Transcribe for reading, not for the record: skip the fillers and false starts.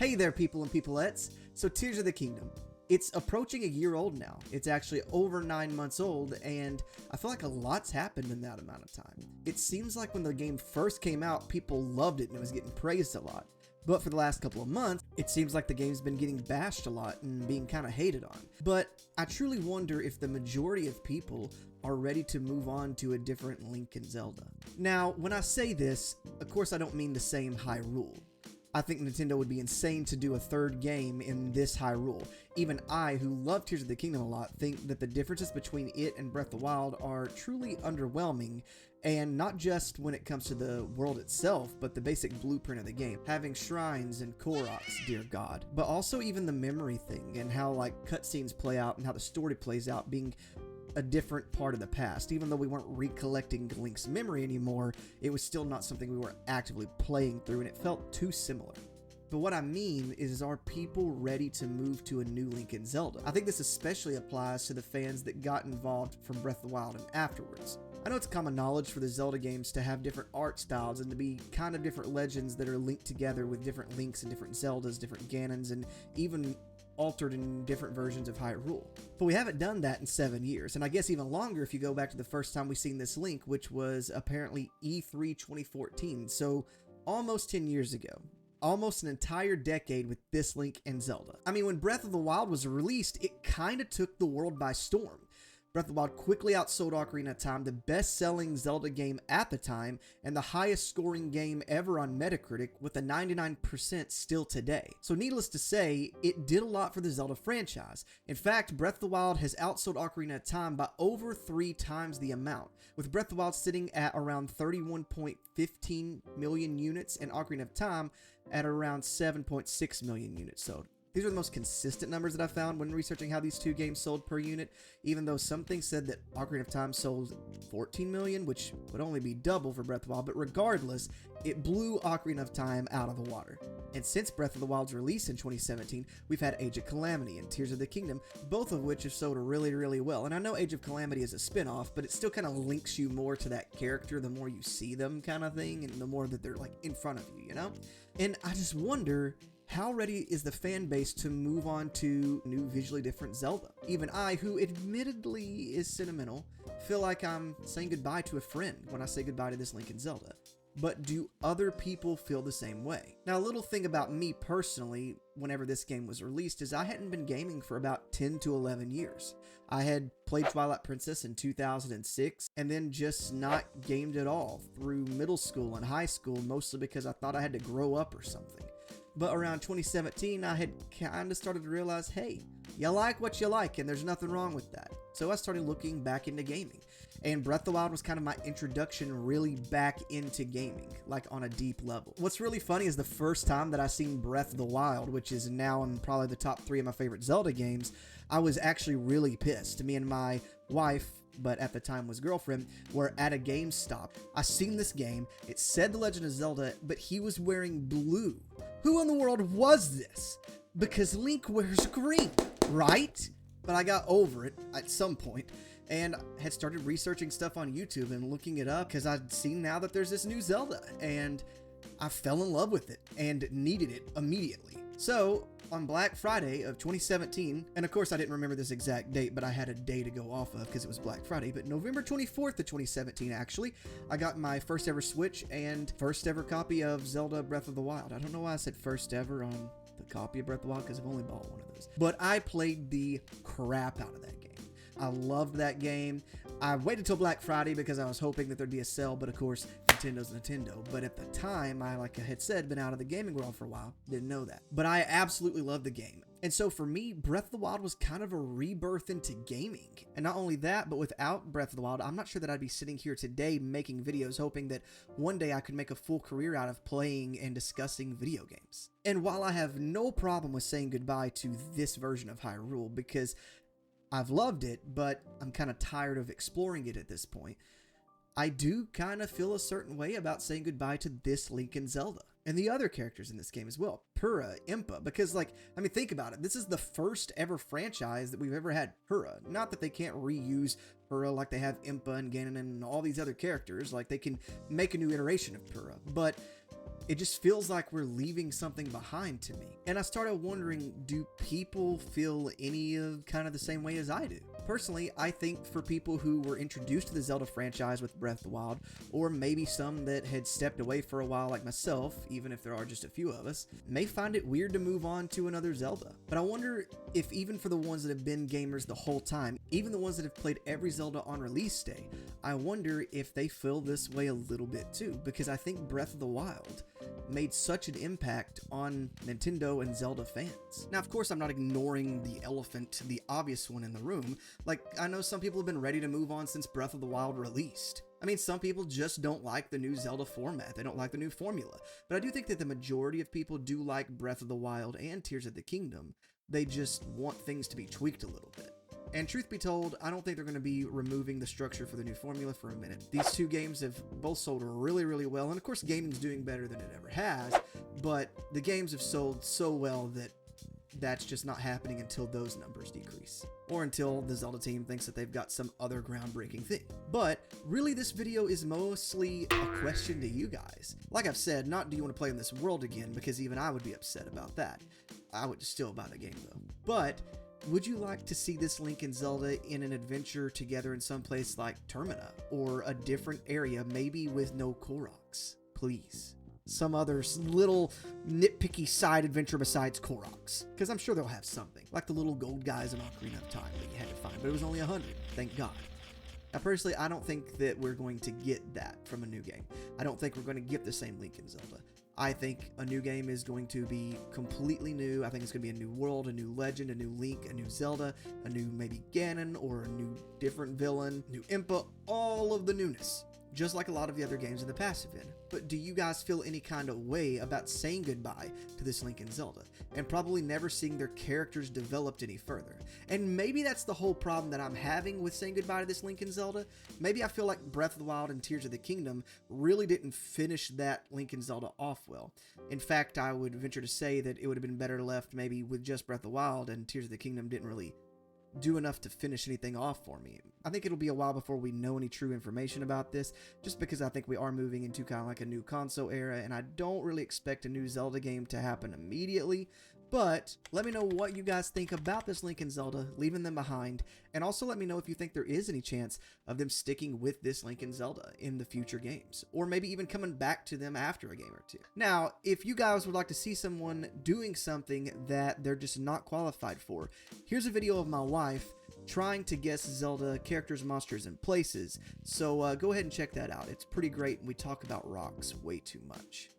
Hey there, people and peopleettes. So Tears of the Kingdom, it's approaching a year old now. It's actually over 9 months old, and I feel like a lot's happened in that amount of time. It seems like when the game first came out, people loved it and it was getting praised a lot. But for the last couple of months, it seems like the game's been getting bashed a lot and being kind of hated on. But I truly wonder if the majority of people are ready to move on to a different Link and Zelda. Now, when I say this, of course I don't mean the same Hyrule. I think Nintendo would be insane to do a third game in this Hyrule. Even I, who love Tears of the Kingdom a lot, think that the differences between it and Breath of the Wild are truly underwhelming, and not just when it comes to the world itself, but the basic blueprint of the game, having shrines and Koroks, dear God, but also even the memory thing and how like cutscenes play out and how the story plays out being a different part of the past. Even though we weren't recollecting Link's memory anymore, it was still not something we were actively playing through, and it felt too similar. But what I mean is, are people ready to move to a new Link and Zelda? I think this especially applies to the fans that got involved from Breath of the Wild and afterwards. I know it's common knowledge for the Zelda games to have different art styles and to be kind of different legends that are linked together with different Links and different Zeldas, different Ganons, and even altered in different versions of Hyrule. But we haven't done that in 7 years, and I guess even longer if you go back to the first time we seen this Link, which was apparently E3 2014, so almost 10 years ago. Almost an entire decade with this Link and Zelda. I mean, when Breath of the Wild was released, it kinda took the world by storm. Breath of the Wild quickly outsold Ocarina of Time, the best-selling Zelda game at the time, and the highest-scoring game ever on Metacritic, with a 99% still today. So needless to say, it did a lot for the Zelda franchise. In fact, Breath of the Wild has outsold Ocarina of Time by over 3 times the amount, with Breath of the Wild sitting at around 31.15 million units and Ocarina of Time at around 7.6 million units sold. These are the most consistent numbers that I found when researching how these two games sold per unit, even though some things said that Ocarina of Time sold 14 million, which would only be double for Breath of the Wild, but regardless, it blew Ocarina of Time out of the water. And since Breath of the Wild's release in 2017, we've had Age of Calamity and Tears of the Kingdom, both of which have sold really, really well. And I know Age of Calamity is a spin-off, but it still kind of links you more to that character the more you see them kind of thing, and the more that they're like in front of you, you know? And I just wonder, how ready is the fan base to move on to new visually different Zelda? Even I, who admittedly is sentimental, feel like I'm saying goodbye to a friend when I say goodbye to this Link and Zelda. But do other people feel the same way? Now, a little thing about me personally, whenever this game was released, is I hadn't been gaming for about 10 to 11 years. I had played Twilight Princess in 2006, and then just not gamed at all through middle school and high school, mostly because I thought I had to grow up or something. But around 2017, I had kind of started to realize, hey, you like what you like, and there's nothing wrong with that. So I started looking back into gaming. And Breath of the Wild was kind of my introduction really back into gaming, like on a deep level. What's really funny is the first time that I seen Breath of the Wild, which is now in probably the top 3 of my favorite Zelda games, I was actually really pissed. Me and my wife, but at the time was girlfriend, were at a GameStop. I seen this game, it said The Legend of Zelda, but he was wearing blue. Who in the world was this? Because Link wears green, right? But I got over it at some point and had started researching stuff on YouTube and looking it up because I'd seen now that there's this new Zelda, and I fell in love with it and needed it immediately. So on Black Friday of 2017, and of course I didn't remember this exact date, but I had a day to go off of because it was Black Friday, but November 24th of 2017 actually, I got my first ever Switch and first ever copy of Zelda Breath of the Wild. I don't know why I said first ever on the copy of Breath of the Wild because I've only bought one of those. But I played the crap out of that game. I loved that game. I waited till Black Friday because I was hoping that there'd be a sale, but of course, Nintendo's Nintendo. But at the time, I, like I had said, been out of the gaming world for a while. Didn't know that. But I absolutely loved the game. And so for me, Breath of the Wild was kind of a rebirth into gaming. And not only that, but without Breath of the Wild, I'm not sure that I'd be sitting here today making videos hoping that one day I could make a full career out of playing and discussing video games. And while I have no problem with saying goodbye to this version of Hyrule, because I've loved it, but I'm kind of tired of exploring it at this point, I do kind of feel a certain way about saying goodbye to this Link and Zelda. And the other characters in this game as well. Purah, Impa, because like, I mean, think about it. This is the first ever franchise that we've ever had Purah. Not that they can't reuse Purah like they have Impa and Ganon and all these other characters. Like, they can make a new iteration of Purah. But It just feels like we're leaving something behind to me. And I started wondering, do people feel any of kind of the same way as I do? Personally, I think for people who were introduced to the Zelda franchise with Breath of the Wild, or maybe some that had stepped away for a while like myself, even if there are just a few of us, may find it weird to move on to another Zelda. But I wonder if even for the ones that have been gamers the whole time, even the ones that have played every Zelda on release day, I wonder if they feel this way a little bit too, because I think Breath of the Wild made such an impact on Nintendo and Zelda fans. Now, of course, I'm not ignoring the elephant, the obvious one in the room. Like, I know some people have been ready to move on since Breath of the Wild released. I mean, some people just don't like the new Zelda format. They don't like the new formula. But I do think that the majority of people do like Breath of the Wild and Tears of the Kingdom. They just want things to be tweaked a little bit. And truth be told, I don't think they're going to be removing the structure for the new formula for a minute. These two games have both sold really, really well, and of course gaming's doing better than it ever has, but the games have sold so well that that's just not happening until those numbers decrease. Or until the Zelda team thinks that they've got some other groundbreaking thing. But really, this video is mostly a question to you guys. Like I've said, not do you want to play in this world again, because even I would be upset about that. I would still buy the game though. But would you like to see this Link and Zelda in an adventure together in some place like Termina, or a different area, maybe with no Koroks? Please. Some other little nitpicky side adventure besides Koroks, because I'm sure they'll have something, like the little gold guys in Ocarina of Time that you had to find, but it was only 100, thank God. Now, personally, I don't think that we're going to get that from a new game. I don't think we're going to get the same Link and Zelda. I think a new game is going to be completely new. I think it's going to be a new world, a new legend, a new Link, a new Zelda, a new maybe Ganon, or a new different villain, new Impa, all of the newness. Just like a lot of the other games in the past have been. But do you guys feel any kind of way about saying goodbye to this Link and Zelda, and probably never seeing their characters developed any further? And maybe that's the whole problem that I'm having with saying goodbye to this Link and Zelda. Maybe I feel like Breath of the Wild and Tears of the Kingdom really didn't finish that Link and Zelda off well. In fact, I would venture to say that it would have been better left maybe with just Breath of the Wild, and Tears of the Kingdom didn't really do enough to finish anything off for me. I think it'll be a while before we know any true information about this, just because I think we are moving into kind of like a new console era, and I don't really expect a new Zelda game to happen immediately. But let me know what you guys think about this Link and Zelda, leaving them behind, and also let me know if you think there is any chance of them sticking with this Link and Zelda in the future games, or maybe even coming back to them after a game or two. Now, if you guys would like to see someone doing something that they're just not qualified for, here's a video of my wife trying to guess Zelda characters, monsters, and places, so go ahead and check that out. It's pretty great, and we talk about rocks way too much.